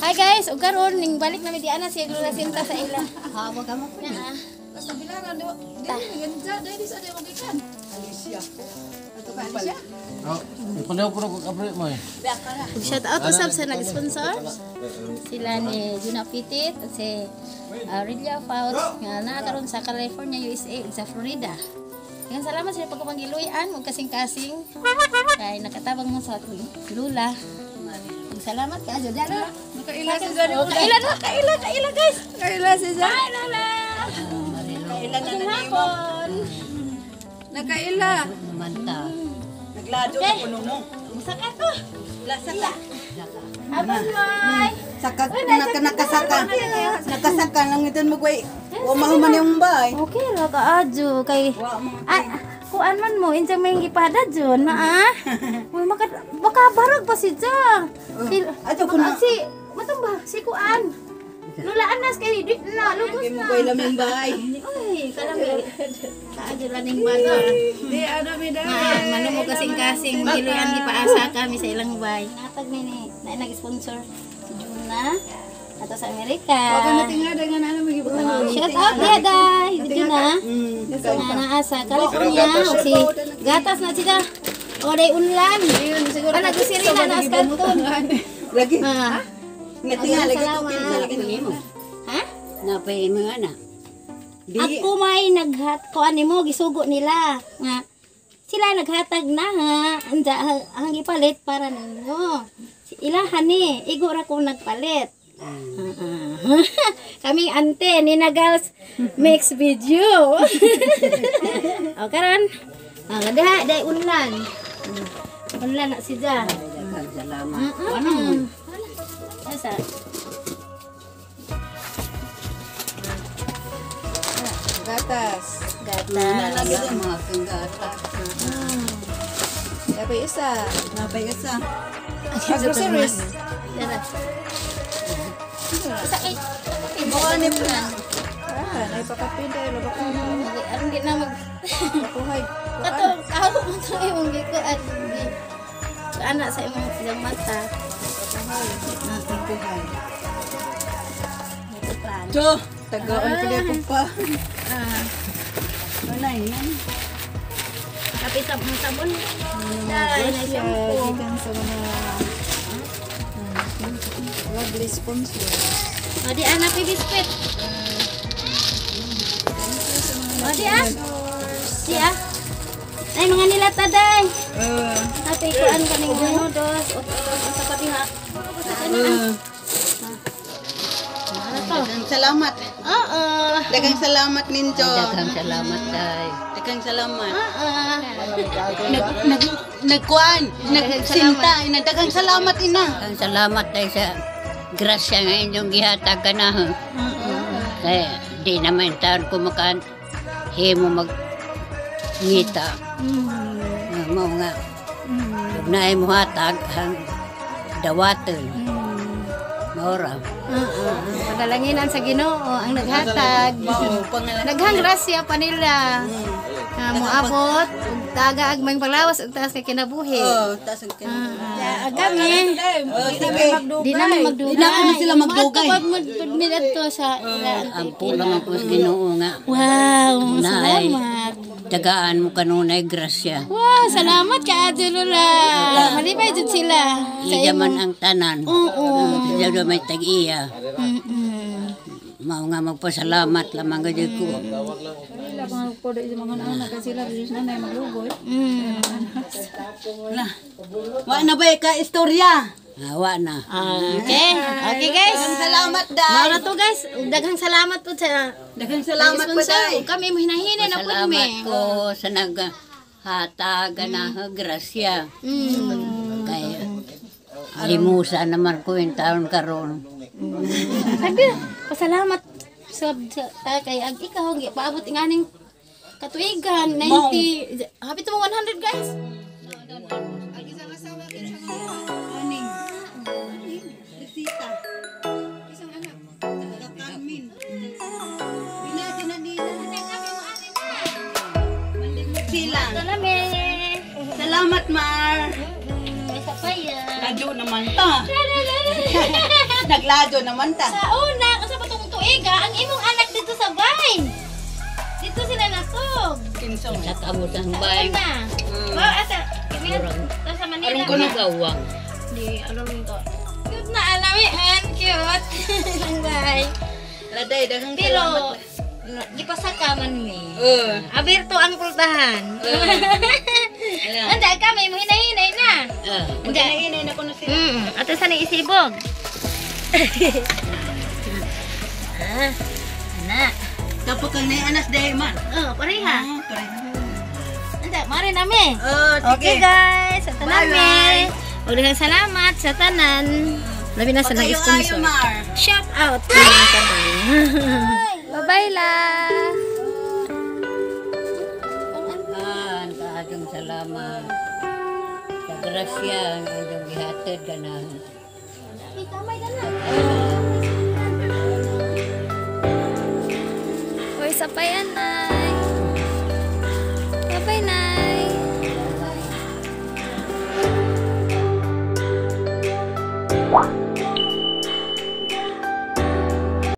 Hi guys, ug karon ning balik na mi di ana si Lola Sinta sa ila. Hawa ka mo po na. Basta bilangan do. Dili ganda dili sa mo gikan. Alicia. Ato ka Alicia? Oh, ipadaw ko ko kapre mo eh. Shout out usab sa nag-sponsor. Sila ni Juna Pitit at si Ridlia Faust nga naa karon sa California, USA ug sa Florida. Kaya salamat sa pagpanggiluyan ug kasing-kasing kay nakatabang mo sa Lula. Salamat ka Ajo dara. Nakaila si Jari. Kaila guys. Nakaila si Jari. Hi Lola. Nakaila na na Hapon. Nakaila. Manta. Naglado sa puno mo. Musa ka to. Lasa ka. Abang boy. Saka nakasaka lang ito mo koy. Wa mahuman yung bay. Okay ra ka Ajo kay kuan man mo injang may ipada jon na uy baka barag pa si Ja. Ato ko na. Si matong si kuan. Lula anas kay di na lugos Kay mo na. koy lamin bay. Uy kalami. Kaajo laning bata. Di ano mi da. Mano mo kasing-kasing giluyan gipaasa kami sa ilang bay. Natag ni na nag-sponsor si Juna ato sa Amerika. Wa na tinga dengan ano mi gibutan. Shout out ya guys, si Juna. Naa sa California o si gatas na sila. O day unlan. Siguro nagusirina na sa kanton. Lagi. Ha? Ngatinga lagi to Salamat. kin mo. Ha? Napay mo ana. Ako may naghat ko mo gisugo nila nga sila naghatag na ha anda ang gipalit para ninyo. Si ilahan ni igo ra ko nagpalit. Kami ante ni Nagals mix video. O karon diha day unlan. Unlan na si Ja. Salamat. Asa? Gatas. Nalagay ang mga kanggata. Napay isa. Groceries. Dara. Sa kay Mukha mo na. Naipakapin tayo. Aron di na mag Pakuhay. kato kaho mo to imong giko at anak sa imong mata. Pakuhay. Ito plan. Jo, tagaan ko dito pa. Wala yan. Tapi sabon. Dai na shampoo. Gikan sa mga lovely sponsor. Adi anak pi biskuit. Adi Siya. Ay mga nilata day. Ate kuan kaning ano dos o sa kabiha. Daghang salamat. Oo. Daghang salamat ninyo. Daghang salamat day. Daghang salamat. Oo. Nagkuan, nagsinta, daghang salamat ina. Daghang salamat day sa grasya nga inyong gihatag ka na. Kaya di naman taon ko himo mag-ngita. Mao nga. Huwag na ay muhatag ang dawaton. Maura. Padalanginan sa Ginoo ang naghatag. Naghang grasya pa nila. Moabot ug taga agmang palawas ug taas kay kinabuhi. Taas ang kinabuhi. Agami. Di naman magdugay. Di naman sila magdugay. Pag nila to sa ilang Ampo lang ang Ginoo nga. Wow, Naay. salamat. Tagaan mo kanunay grasya. Wow, salamat ka Ate Lola. Malipay jud sila. Iya man ang tanan. Oo. Iya may tag-iya. Mao nga magpasalamat lamang gid ko. Wala mga podo sa mga anak kasi sila Diyos na nay maglugoy. Wa na ba ka istorya? Hawa na. Okay. Okay guys. Daghang salamat dai. Mara to guys. Daghang salamat po sa Daghang salamat po dai. Kami mo hinahinin na po Salamat kami. ko sa naghatag na grasya. Kay limusa naman ko yung taon karon. Sabi, pasalamat sa kay ag ikaw paabot nganing katuigan 90 happy to 100 guys. Aning. Sita. Isang anak. Carmen. Sila. Salamat, Mar. Isa pa yan. Radyo naman ta. naglado naman ta. Sa una, kasi patong tuiga, ang imong anak dito sa bahay. Dito sila natog. Kinsong. Nakamot ang Sa bahay. una. Wow, asa. Kami sa Manila. Anong ko nagawang? Hindi, alam ko. Cute na alamian, cute. Ang bahay. Laday, daghang Pero, salamat. di pa sa kaman ni. Abirto ang pultahan. Anda kami, mo hinay-hinay na. Magkanainay na ko na sila. Ato sa ni isibog. Anak. Tapos kang naianas dahil man. Pareha. Pareha. Anda, mari nami. Okay Okay. guys, sa tanan Bye-bye. mi. Ug salamat sa tanan. Labi na sa nag-sponsor. Mar. Shout out. Bye-bye la. Kaadong salamat. Sa grasya ang inyong gihatid ka na. Kamay na na. Uy, sapayan na.